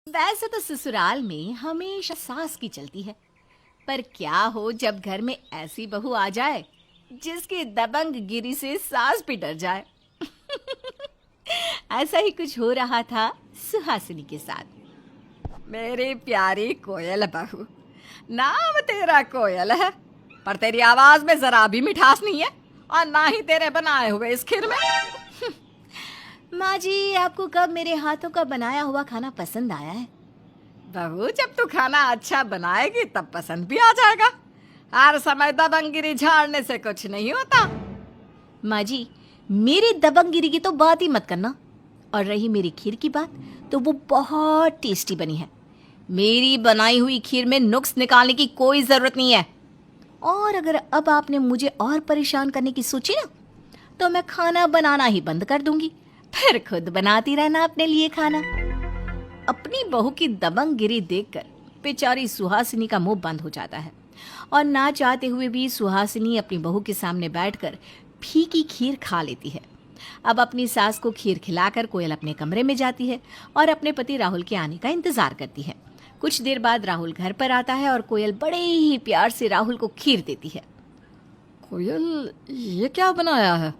वैसे तो ससुराल में हमेशा सास की चलती है, पर क्या हो जब घर में ऐसी बहू आ जाए जिसकी दबंग गिरी से सास भी डर जाए। ऐसा ही कुछ हो रहा था सुहासिनी के साथ। मेरी प्यारी कोयल बहू, नाम तेरा कोयल है, पर तेरी आवाज में जरा भी मिठास नहीं है और ना ही तेरे बनाए हुए इस खीर में। माँ जी, आपको कब मेरे हाथों का बनाया हुआ खाना पसंद आया है? बहू, जब तू खाना अच्छा बनाएगी तब पसंद भी आ जाएगा। हर समय दबंगिरी झाड़ने से कुछ नहीं होता। माँ जी, मेरी दबंगिरी की तो बात ही मत करना। और रही मेरी खीर की बात, तो वो बहुत टेस्टी बनी है। मेरी बनाई हुई खीर में नुक्स निकालने की कोई जरूरत नहीं है। और अगर अब आपने मुझे और परेशान करने की सोची ना, तो मैं खाना बनाना ही बंद कर दूंगी, फिर खुद बनाती रहना अपने लिए खाना। अपनी बहू की दबंगगिरी देखकर बेचारी सुहासिनी का मुंह बंद हो जाता है और ना चाहते हुए भी सुहासिनी अपनी बहू के सामने बैठकर फीकी खीर खा लेती है। अब अपनी सास को खीर खिलाकर कोयल अपने कमरे में जाती है और अपने पति राहुल के आने का इंतजार करती है। कुछ देर बाद राहुल घर पर आता है और कोयल बड़े ही प्यार से राहुल को खीर देती है। कोयल, ये क्या बनाया है?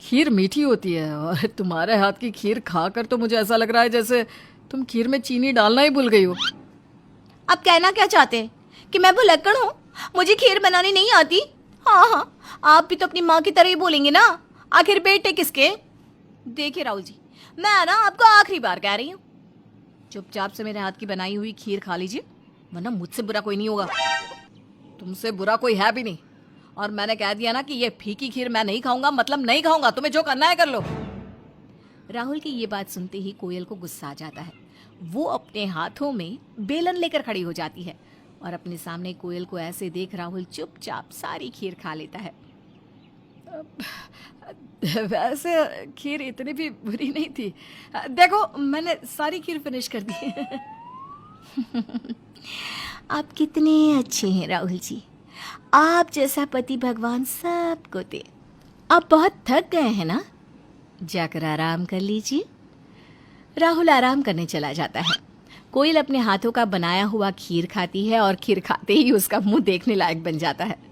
खीर मीठी होती है और तुम्हारे हाथ की खीर खाकर तो मुझे ऐसा लग रहा है जैसे तुम खीर में चीनी डालना ही भूल गई हो। अब कहना क्या चाहते हैं कि मैं भुलक्कड़ हूँ, मुझे खीर बनानी नहीं आती? हाँ हाँ, आप भी तो अपनी माँ की तरह ही बोलेंगे ना। आखिर बेटे किसके? देखिए राहुल जी, मैं ना आपको आखिरी बार कह रही हूँ, चुपचाप से मेरे हाथ की बनाई हुई खीर खा लीजिए, वरना मुझसे बुरा कोई नहीं होगा। तुमसे बुरा कोई है भी नहीं, और मैंने कह दिया ना कि ये फीकी खीर मैं नहीं खाऊंगा, मतलब नहीं खाऊंगा। तुम्हें जो करना है कर लो। राहुल की ये बात सुनते ही कोयल को गुस्सा आ जाता है। वो अपने हाथों में बेलन लेकर खड़ी हो जाती है और अपने सामने कोयल को ऐसे देख राहुल चुपचाप सारी खीर खा लेता है। वैसे खीर इतनी भी बुरी नहीं थी, देखो मैंने सारी खीर फिनिश कर दी। आप कितने अच्छे हैं राहुल जी, आप जैसा पति भगवान सबको दे। आप बहुत थक गए हैं ना, जाकर आराम कर लीजिए। राहुल आराम करने चला जाता है। कोयल अपने हाथों का बनाया हुआ खीर खाती है और खीर खाते ही उसका मुंह देखने लायक बन जाता है।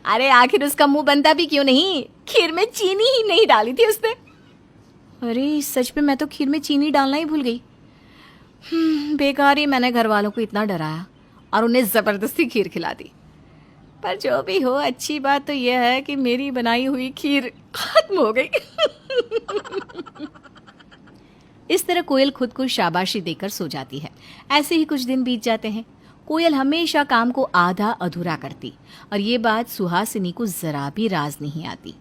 अरे आखिर उसका मुंह बनता भी क्यों नहीं, खीर में चीनी ही नहीं डाली थी उसने। अरे सच में मैं तो खीर में चीनी डालना ही भूल गई। बेकार ही मैंने घर वालों को इतना डराया और उन्हें जबरदस्ती खीर खिला दी। पर जो भी हो, अच्छी बात तो यह है कि मेरी बनाई हुई खीर खत्म हो गई। इस तरह कोयल खुद को शाबाशी देकर सो जाती है। ऐसे ही कुछ दिन बीत जाते हैं। कोयल हमेशा काम को आधा अधूरा करती और ये बात सुहासिनी को जरा भी राज नहीं आती।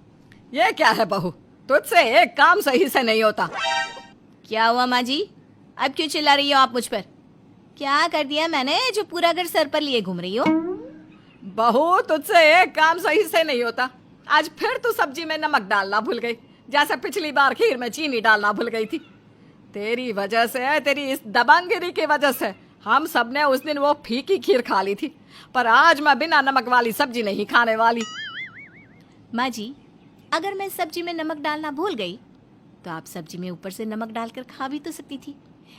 ये क्या है बहू, तुझसे एक काम सही से नहीं होता। क्या हुआ माँ जी, अब क्यों चिल्ला रही हो आप मुझ पर? क्या कर दिया मैंने जो पूरा घर सर पर लिए घूम रही हो? बहू, तुझसे एक काम सही से नहीं होता। आज फिर तू सब्जी में नमक डालना भूल गई, जैसे पिछली बार खीर में चीनी डालना भूल गई थी। तेरी वजह से, तेरी इस दबंगगिरी की वजह से हम सब ने उस दिन वो फीकी खीर खा ली थी, पर आज मैं बिना नमक वाली सब्जी नहीं खाने वाली। माँ जी, अगर मैं सब्जी में नमक डालना भूल गई तो आप सब्जी में ऊपर से नमक डालकर खा भी तो सकती थी।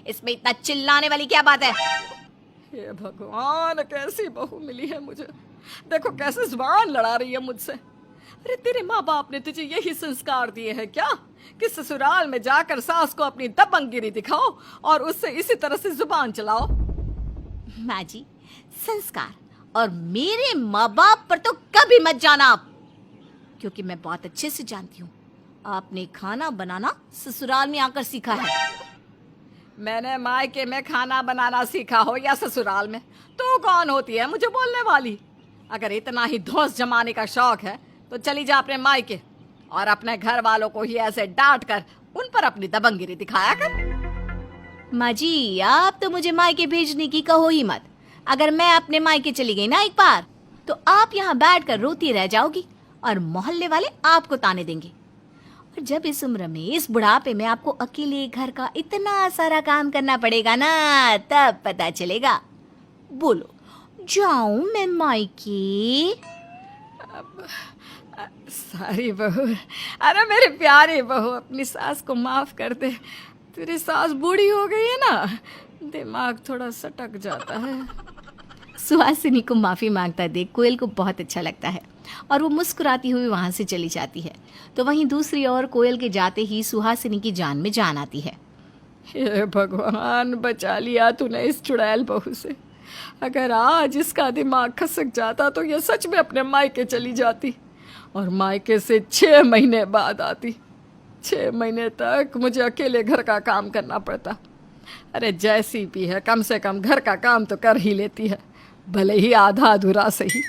इसमें इतना चिल्लाने वाली क्या बात है? हे भगवान, कैसी बहू मिली है मुझे। देखो कैसे जुबान लड़ा रही है मुझसे। अरे तेरे माँ बाप ने तुझे यही संस्कार दिए हैं क्या कि ससुराल में जाकर सास को अपनी दबंगगिरी दिखाओ और उससे इसी तरह से जुबान चलाओ? माँ जी, संस्कार और मेरे माँ बाप पर तो कभी मत जाना आप, क्योंकि मैं बहुत अच्छे से जानती हूँ आपने खाना बनाना ससुराल में आकर सीखा है। मैंने मायके में खाना बनाना सीखा हो या ससुराल में, तू कौन होती है मुझे बोलने वाली? अगर इतना ही धौंस जमाने का शौक है तो चली जा अपने मायके और अपने घर वालों को ही ऐसे डांट कर उन पर अपनी दबंगगिरी दिखाया कर। माँ जी, आप तो मुझे मायके भेजने की कहो ही मत। अगर मैं अपने मायके चली गई ना एक बार, तो आप यहाँ बैठकर रोती रह जाओगी और मोहल्ले वाले आपको ताने देंगे। और जब इस उम्र में, इस बुढ़ापे में आपको अकेले घर का इतना सारा काम करना पड़ेगा ना, तब पता चलेगा। बोलो, जाऊं मैं मायके? सारी बहू, अरे मेरी प्यारी बहू, अपनी सास को माफ कर दे। तेरी सास बूढ़ी हो गई है ना, दिमाग थोड़ा सटक जाता है। सुहासिनी को माफी मांगता देख कोयल को बहुत अच्छा लगता है और वो मुस्कुराती हुई वहां से चली जाती है। तो वहीं दूसरी ओर कोयल के जाते ही सुहासिनी की जान में जान आती है। हे भगवान, बचा लिया तूने इस चुड़ैल बहू से। अगर आज इसका दिमाग खसक जाता तो ये सच में अपने मायके चली जाती और मायके से 6 महीने बाद आती। 6 महीने तक मुझे अकेले घर का काम करना पड़ता। अरे जैसी भी है, कम से कम घर का काम तो कर ही लेती है, भले ही आधा अधूरा सही।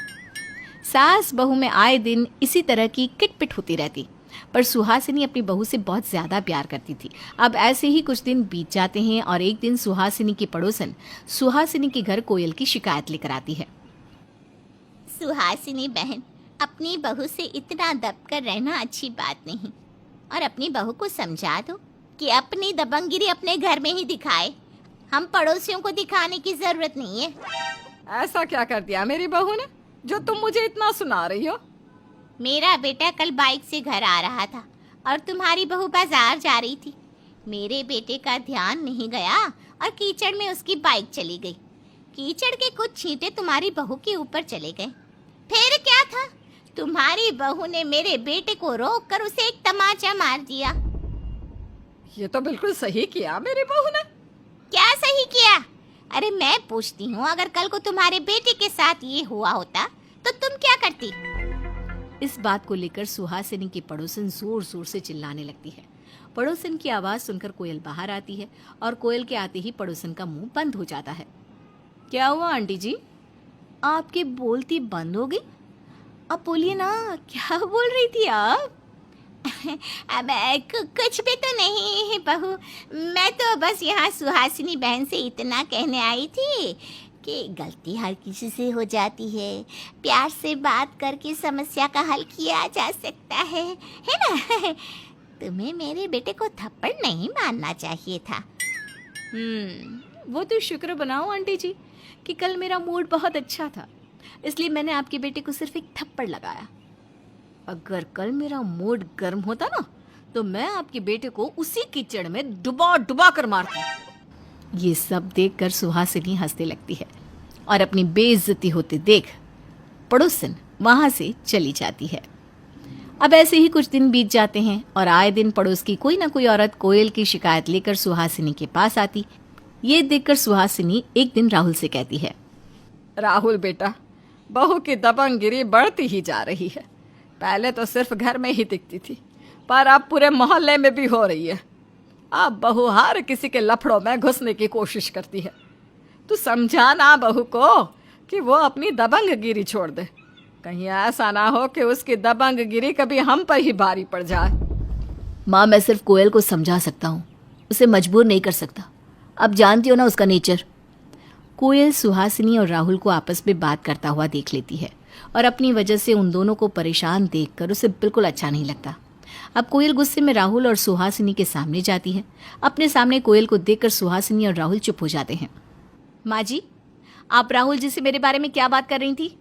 सास बहू में आए दिन इसी तरह की किटपिट होती रहती, पर सुहासिनी अपनी बहू से बहुत ज्यादा प्यार करती थी। अब ऐसे ही कुछ दिन बीत जाते हैं और एक दिन सुहासिनी की पड़ोसन सुहासिनी के घर कोयल की शिकायत लेकर आती है। सुहासिनी बहन, अपनी बहू से इतना दब कर रहना अच्छी बात नहीं, और अपनी बहू को समझा दो कि अपनी दबंगिरी अपने घर में ही दिखाए, हम पड़ोसियों को दिखाने की जरूरत नहीं है। ऐसा क्या कर दिया मेरी बहू ने जो तुम मुझे इतना सुना रही हो? मेरा बेटा कल बाइक से घर आ रहा था और तुम्हारी बहू बाजार जा रही थी। मेरे बेटे का ध्यान नहीं गया और कीचड़ में उसकी बाइक चली गई। कीचड़ के कुछ छींटे तुम्हारी बहू के ऊपर चले गए। फिर क्या था, तुम्हारी बहू ने मेरे बेटे को रोक कर उसे एक तमाचा मार दिया। ये तो बिल्कुल सही किया मेरी बहू ने। क्या सही किया? अरे मैं पूछती हूँ, अगर कल को तुम्हारे बेटे के साथ ये हुआ होता तो तुम क्या करती? इस बात को लेकर सुहासिनी की पड़ोसन जोर जोर से चिल्लाने लगती है। पड़ोसन की आवाज सुनकर कोयल बाहर आती है और कोयल के आते ही पड़ोसन का मुंह बंद हो जाता है। क्या हुआ आंटी जी, आपकी बोलती बंद हो गई? अब बोलिए ना, क्या बोल रही थी आप? अब कुछ भी तो नहीं बहू, मैं तो बस यहाँ सुहासिनी बहन से इतना कहने आई थी कि गलती हर किसी से हो जाती है, प्यार से बात करके समस्या का हल किया जा सकता है ना? तुम्हें मेरे बेटे को थप्पड़ नहीं मारना चाहिए था। वो तो शुक्र बनाओ आंटी जी कि कल मेरा मूड बहुत अच्छा था, इसलिए मैंने आपके बेटे को सिर्फ एक थप्पड़ लगाया। अगर कल मेरा मूड गर्म होता ना तो मैं आपके बेटे को उसी कीचड़ में डुबा डुबा कर मारती। ये सब देखकर सुहासिनी हंसने लगती है और अपनी बेइज्जती होते देख पड़ोसन वहां से चली जाती है। अब ऐसे ही कुछ दिन बीत जाते हैं और आए दिन पड़ोस की कोई ना कोई औरत कोयल की शिकायत लेकर सुहासिनी के पास आती। ये देखकर सुहासिनी एक दिन राहुल से कहती है, राहुल बेटा, बहू की दबंगगिरी बढ़ती ही जा रही है। पहले तो सिर्फ घर में ही दिखती थी, पर अब पूरे मोहल्ले में भी हो रही है। अब बहू हर किसी के लफड़ों में घुसने की कोशिश करती है। तू समझा ना बहू को कि वो अपनी दबंगगिरी छोड़ दे, कहीं ऐसा ना हो कि उसकी दबंगगिरी कभी हम पर ही भारी पड़ जाए। माँ, मैं सिर्फ कोयल को समझा सकता हूँ, उसे मजबूर नहीं कर सकता। अब जानती हो ना उसका नेचर। कोयल सुहासिनी और राहुल को आपस में बात करता हुआ देख लेती है और अपनी वजह से उन दोनों को परेशान देखकर उसे बिल्कुल अच्छा नहीं लगता। अब कोयल गुस्से में राहुल और सुहासिनी के सामने जाती है। अपने सामने कोयल को देखकर सुहासिनी और राहुल चुप हो जाते हैं। माँ जी, आप राहुल जी से मेरे बारे में क्या बात कर रही थी?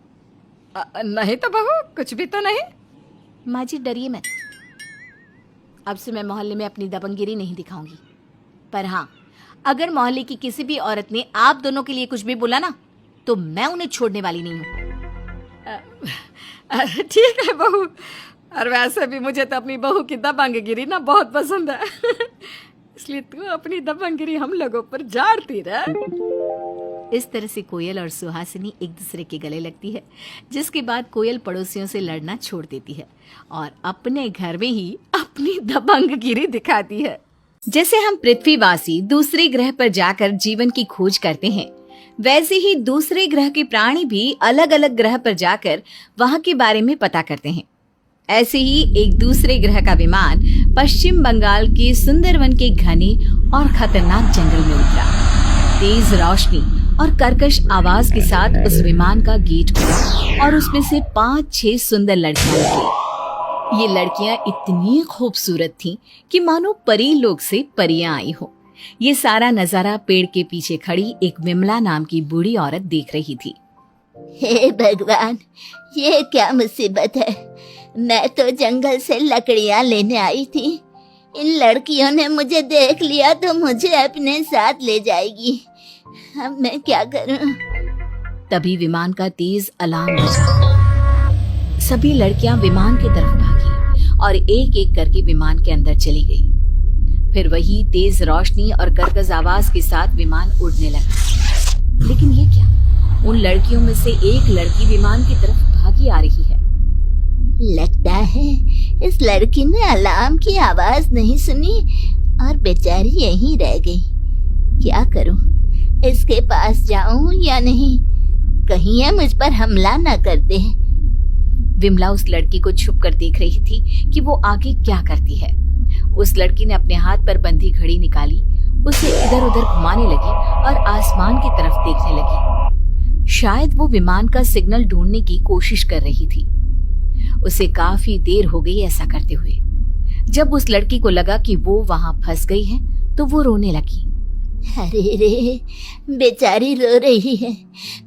नहीं तो बहू, कुछ भी तो नहीं। माँ जी डरिए मत, अब से मैं मोहल्ले में अपनी दबंगगिरी नहीं दिखाऊंगी। पर हाँ, अगर मोहल्ले की किसी भी औरत ने आप दोनों के लिए कुछ भी बोला ना तो मैं उन्हें छोड़ने वाली नहीं हूँ। ठीक है बहू, और वैसे भी मुझे तो अपनी बहू की दबंगगिरी ना बहुत पसंद है, इसलिए तू अपनी दबंगगिरी हम लोगों पर झाड़ती रह। इस तरह से कोयल और सुहासिनी एक दूसरे के गले लगती है, जिसके बाद कोयल पड़ोसियों से लड़ना छोड़ देती है और अपने घर में ही अपनी दबंगगिरी दिखाती है। जैसे हम पृथ्वीवासी दूसरे ग्रह पर जाकर जीवन की खोज करते हैं, वैसे ही दूसरे ग्रह के प्राणी भी अलग अलग ग्रह पर जाकर वहां के बारे में पता करते हैं। ऐसे ही एक दूसरे ग्रह का विमान पश्चिम बंगाल के सुंदरवन के घने और खतरनाक जंगल में उतरा। तेज रोशनी और कर्कश आवाज के साथ उस विमान का गेट खुला और उसमें से 5-6 सुंदर लड़कियां निकली। ये लड़कियां इतनी खूबसूरत थीं कि मानो परी लोक से परियां आई हो। ये सारा नजारा पेड़ के पीछे खड़ी एक विमला नाम की बूढ़ी औरत देख रही थी। हे भगवान, ये क्या मुसीबत है। मैं तो जंगल से लकड़ियां लेने आई थी। इन लड़कियों ने मुझे देख लिया तो मुझे अपने साथ ले जाएगी। अब मैं क्या करूं? तभी विमान का तेज अलार्म बजा। सभी लड़कियां विमान की तरफ भागी और एक एक करके विमान के अंदर चली गई। फिर वही तेज रोशनी और कर्कश आवाज के साथ विमान उड़ने लगा। लेकिन ये क्या? उन लड़कियों में से एक लड़की विमान की तरफ भागी आ रही है। लगता है इस लड़की ने अलार्म की आवाज नहीं सुनी और बेचारी यहीं रह गई। क्या करूं? इसके पास जाऊं या नहीं? कहीं ये मुझ पर हमला न कर दे। विमला उस लड़की को छुप कर देख रही थी कि वो आगे क्या करती है। उस लड़की ने अपने हाथ पर बंधी घड़ी निकाली, उसे इधर उधर घुमाने लगी और आसमान की तरफ देखने लगी। शायद वो विमान का सिग्नल ढूंढने की कोशिश कर रही थी। उसे काफी देर हो गई ऐसा करते हुए। जब उस लड़की को लगा कि वो वहां फंस गई है तो वो रोने लगी। अरे रे, बेचारी रो रही है।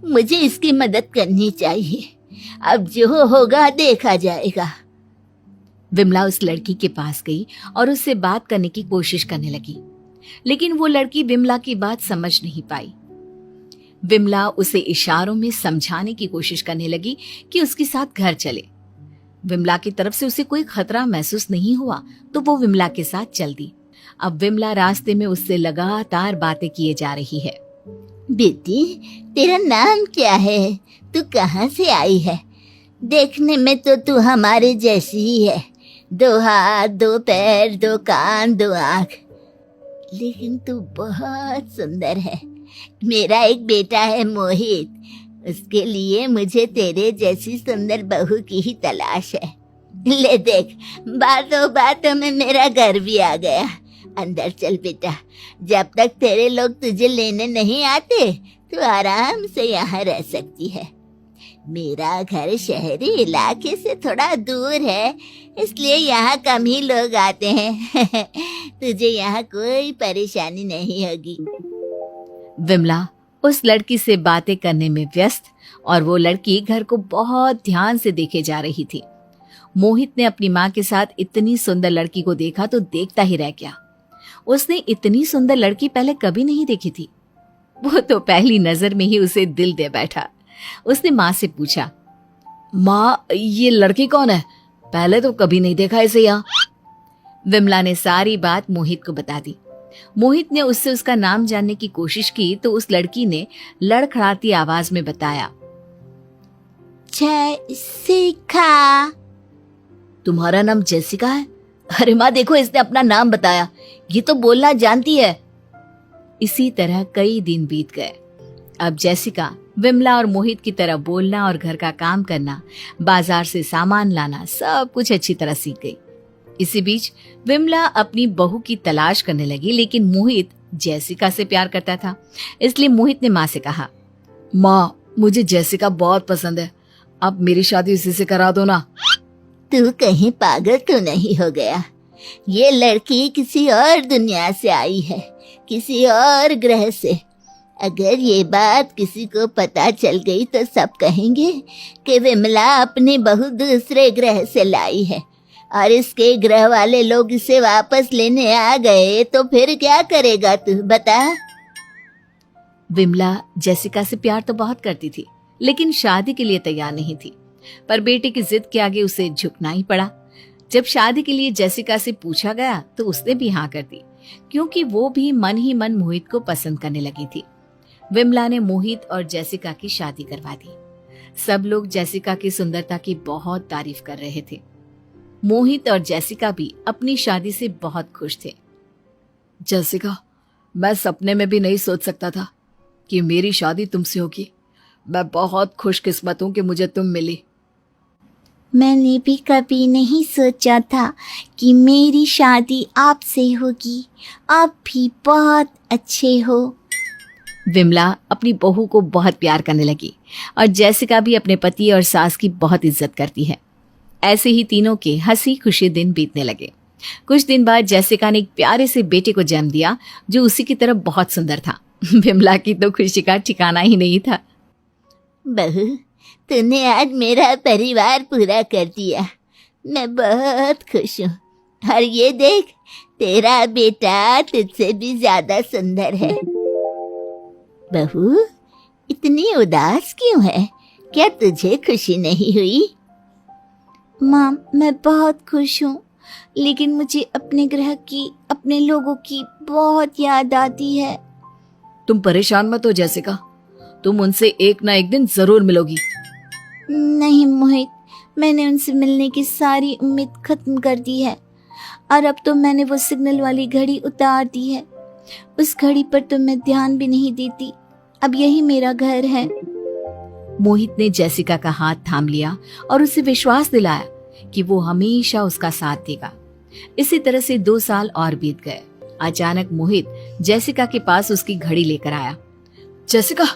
मुझे इसकी मदद करनी चाहिए। अब जो होगा देखा जाएगा। विमला उस लड़की के पास गई और उससे बात करने की कोशिश करने लगी, लेकिन वो लड़की विमला की बात समझ नहीं पाई। विमला उसे इशारों में समझाने की कोशिश करने लगी कि उसके साथ घर चले। विमला की तरफ से उसे कोई खतरा महसूस नहीं हुआ तो वो विमला के साथ चल दी। अब विमला रास्ते में उससे लगातार बातें किए जा रही है। बेटी, तेरा नाम क्या है? तू कहाँ से आई है? देखने में तो तू हमारे जैसी ही है। 2 हाथ, 2 पैर, 2 कान, 2 आँख, लेकिन तू बहुत सुंदर है। मेरा एक बेटा है मोहित। उसके लिए मुझे तेरे जैसी सुंदर बहू की ही तलाश है। ले देख, बातों बातों में मेरा घर भी आ गया। अंदर चल बेटा। जब तक तेरे लोग तुझे लेने नहीं आते तो आराम से यहाँ रह सकती है। मेरा घर शहरी इलाके से थोड़ा दूर है, इसलिए यहाँ कम ही लोग आते हैं। तुझे यहाँ कोई परेशानी नहीं होगी। विमला उस लड़की से बातें करने में व्यस्त और वो लड़की घर को बहुत ध्यान से देखे जा रही थी। मोहित ने अपनी माँ के साथ इतनी सुंदर लड़की को देखा तो देखता ही रह गया। उसने इतनी सुंदर लड़की पहले कभी नहीं देखी थी। वो तो पहली नजर में ही उसे दिल दे बैठा। उसने माँ से पूछा, माँ ये लड़की कौन है? पहले तो कभी नहीं देखा इसे यहाँ। विमला ने सारी बात मोहित को बता दी। मोहित ने उससे उसका नाम जानने की कोशिश की तो उस लड़की ने लड़खड़ाती आवाज में बताया, जैसिका। तुम्हारा नाम जैसिका है? अरे माँ देखो, इसने अपना नाम बताया। ये तो बोलना जानती है। इसी तरह कई दिन बीत गए। अब जैसिका विमला और मोहित की तरह बोलना और घर का काम करना, बाजार से सामान लाना, सब कुछ अच्छी तरह सीख गई। इसी बीच विमला अपनी बहू की तलाश करने लगी, लेकिन मोहित जैसिका से प्यार करता था। इसलिए मोहित ने माँ से कहा, माँ मुझे जैसिका बहुत पसंद है, अब मेरी शादी उसी से करा दो ना। तू कहीं पागल तो नहीं हो गया? ये लड़की किसी और दुनिया से आई है, किसी और ग्रह से। अगर ये बात किसी को पता चल गई तो सब कहेंगे कि विमला अपनी बहू दूसरे ग्रह से लाई है और इसके ग्रह वाले लोग इसे वापस लेने आ गए तो फिर क्या करेगा तू बता? विमला जैसिका से प्यार तो बहुत करती थी, लेकिन शादी के लिए तैयार नहीं थी। पर बेटे की जिद के आगे उसे झुकना ही पड़ा। जब शादी के लिए जैसिका से पूछा गया तो उसने भी हाँ कर दी, क्योंकि वो भी मन ही मन मोहित को पसंद करने लगी थी। विमला ने मोहित और जैसिका की शादी करवा दी। सब लोग जैसिका की सुंदरता की बहुत तारीफ कर रहे थे। मोहित और जैसिका भी अपनी शादी से बहुत खुश थे। जैसिका, मैं सपने में भी नहीं सोच सकता था कि मेरी शादी तुमसे होगी। मैं बहुत खुशकिस्मत हूं कि मुझे तुम मिली। मैंने भी कभी नहीं सोचा था कि मेरी शादी आपसे होगी। आप भी बहुत अच्छे हो। विमला अपनी बहू को बहुत प्यार करने लगी और जैसिका भी अपने पति और सास की बहुत इज्जत करती है। ऐसे ही तीनों के हंसी खुशी दिन बीतने लगे। कुछ दिन बाद जैसिका ने एक प्यारे से बेटे को जन्म दिया जो उसी की तरह बहुत सुंदर था। विमला की तो खुशी का ठिकाना ही नहीं था। बहू, तूने आज मेरा परिवार पूरा कर दिया। मैं बहुत खुश हूँ। और ये देख, तेरा बेटा तुझसे भी ज्यादा सुंदर है। बहू, इतनी उदास क्यों है? क्या तुझे खुशी नहीं हुई? माँ, मैं बहुत खुश हूँ, लेकिन मुझे अपने ग्रह की, अपने लोगों की बहुत याद आती है। तुम परेशान मत हो जैसिका, तुम उनसे एक ना एक दिन जरूर मिलोगी। नहीं मोहित, मैंने उनसे मिलने की सारी उम्मीद खत्म कर दी है और अब तो मैंने वो सिग्नल वाली घड़ी उतार दी है। उस घड़ी पर तो मैं ध्यान भी नहीं देती। अब यही मेरा घर है। मोहित ने जैसिका का हाथ थाम लिया और उसे विश्वास दिलाया कि वो हमेशा उसका साथ देगा। इसी तरह से 2 साल और बीत गए। अचानक मोहित जैसिका के पास उसकी घड़ी लेकर आया। जैसिका,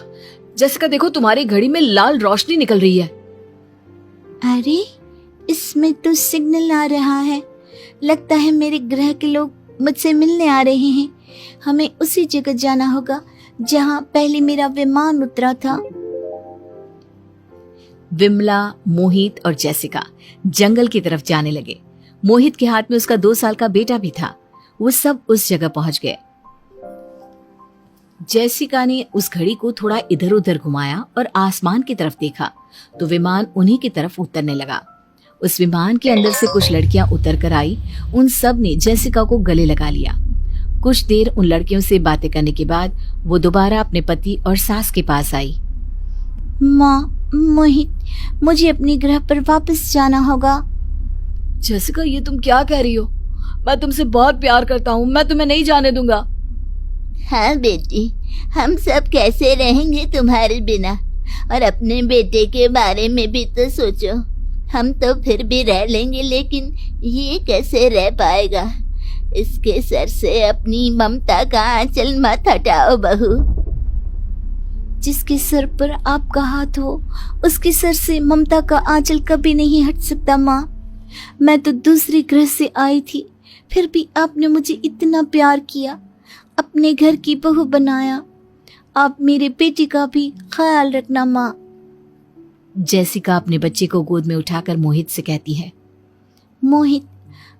जैसिका देखो, तुम्हारी घड़ी में लाल रोशनी निकल रही है। अरे, इसमें तो सिग्नल आ रहा है। लगता है मेरे ग्रह के लोग मुझसे मिलने आ रहे हैं। हमें उसी जगह जाना होगा जहाँ पहले मेरा विमान उतरा था। विमला, मोहित और जैसिका जंगल की तरफ जाने लगे। मोहित के हाथ में उसका 2 साल का बेटा भी था। वो सब उस जगह पहुंच गए। जैसिका ने उस घड़ी को थोड़ा इधर उधर घुमाया और आसमान की तरफ देखा तो विमान उन्हीं की तरफ उतरने लगा। उस विमान के अंदर से कुछ लड़कियां उतर कर आई। उन सब ने जैसिका को गले लगा लिया। कुछ देर उन लड़कियों से बातें करने के बाद वो दोबारा अपने पति और सास के पास आई। माँ, मोहित, मुझे अपने ग्रह पर वापस जाना होगा। जैसिका, ये तुम क्या कह रही हो? मैं तुमसे बहुत प्यार करता हूँ, मैं तुम्हें नहीं जाने दूंगा। हाँ बेटी, हम सब कैसे रहेंगे तुम्हारे बिना? और अपने बेटे के बारे में भी तो सोचो। हम तो फिर भी रह लेंगे, लेकिन ये कैसे रह पाएगा? इसके सर से अपनी ममता का आंचल मत हटाओ बहू। जिसके सर पर आपका हाथ हो, उसके सर से ममता का आंचल कभी नहीं हट सकता। माँ, मैं तो दूसरे ग्रह से आई थी, फिर भी आपने मुझे इतना प्यार किया, अपने घर की बहू बनाया। आप मेरे बेटी का भी ख्याल रखना माँ। जैसिका अपने बच्चे को गोद में उठाकर मोहित से कहती है। मोहित,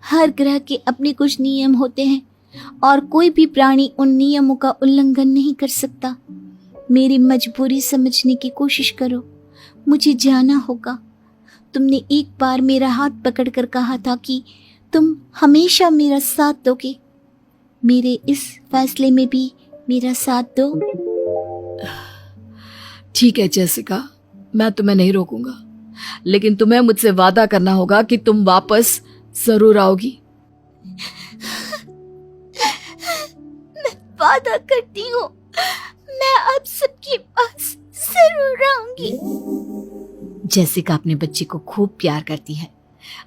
हर ग्रह के अपने कुछ नियम होते हैं और कोई भी प्राणी उन नियमों का उल्लंघन नहीं कर सकता। मेरी मजबूरी समझने की कोशिश करो। मुझे जाना होगा। तुमने एक बार मेरा हाथ पकड़कर कहा था कि तुम हमेशा मेरा साथ दोगे। मेरे इस फैसले में भी मेरा साथ दो। ठीक है जैसिका, मैं तुम्हें नहीं रोकूंगा, लेकिन तुम्हें मुझसे वादा करना होगा कि तुम वापस जरूर आओगी। मैं वादा करती हूँ, मैं आप सबके पास जरूर आऊंगी। जैसिका अपने बच्चे को खूब प्यार करती है,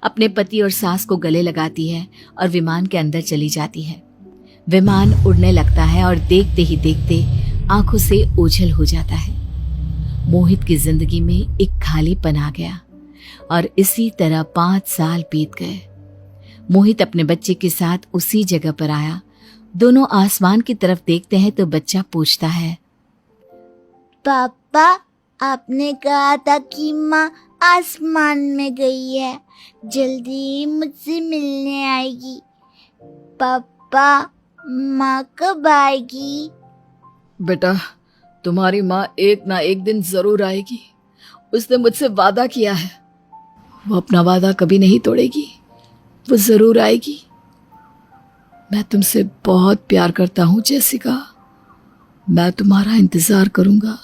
अपने पति और सास को गले लगाती है और विमान के अंदर चली जाती है। विमान उड़ने लगता है और देखते ही देखते आंखों से ओझल हो जाता है। मोहित की जिंदगी में एक खालीपन आ गया और इसी तरह 5 साल बीत गए। मोहित अपने बच्चे के साथ उसी जगह पर आया। दोनों आसमान की तरफ देखते हैं तो बच्चा पूछता है, पापा, आपने कहा था कि माँ आसमान में गई है, जल्दी मुझसे मिलने आएगी। पापा, माँ कब आएगी? बेटा, तुम्हारी माँ एक ना एक दिन जरूर आएगी। उसने मुझसे वादा किया है, वो अपना वादा कभी नहीं तोड़ेगी, वो जरूर आएगी। मैं तुमसे बहुत प्यार करता हूँ जैसिका, मैं तुम्हारा इंतजार करूंगा।